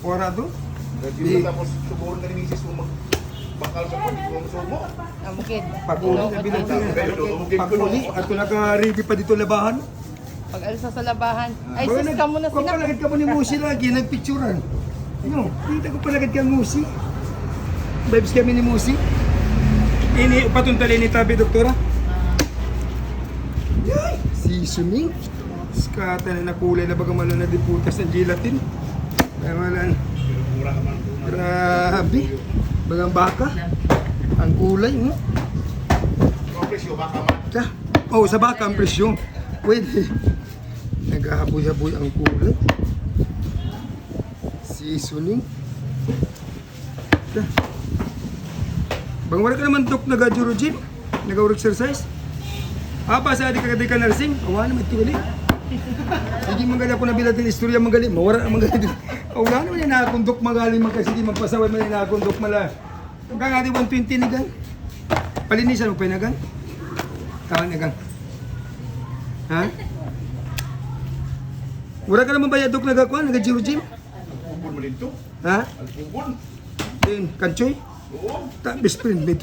Warado. Dito tapos subuhon na ni Mrs. mo bakal sa kwan, kung sumo. Bukid. Pag-uli na Pag-uli. At kung naka-ready pa dito labahan. Pag alis na sa labahan. Ay, sus ka muna Kung sila. palagad ka mo ni Musi lagi, nagpicturan. No, kita ko palagad kang Musi. Vibes kami ni Musi. Ini patuntalin ni Tabi, doktora. Yay! Seasoning. Skata na nakulay na baga malo na diputas ng gelatin. Kaya malan. Grabe. Bagang baka. Ang kulay mo. Ang presyo baka man. Oh, sa baka ang presyo. Pwede. Naghahaboy-haboy ang kulay. Seasoning. Bang wala ka naman dok nag-juro gym? Nag-exercise? Pa sa adik ka nursing? Awa naman ito gali. Hindi manggali ako nabilatin istorya manggali. Mawara naman gali. Wala naman yung nakakundok magaling magkasigi magpasaway man yung nakakundok mala. Ang kangati 120 ni gang. Palinisan mo pa na gang? Kawan na gang. Ha? Wala ka naman bayad dok nag-akuan? Nag-juro gym? Bubon mo dito. Ha? Ang bubon. Din, kanchoy? Oo. Best friend, may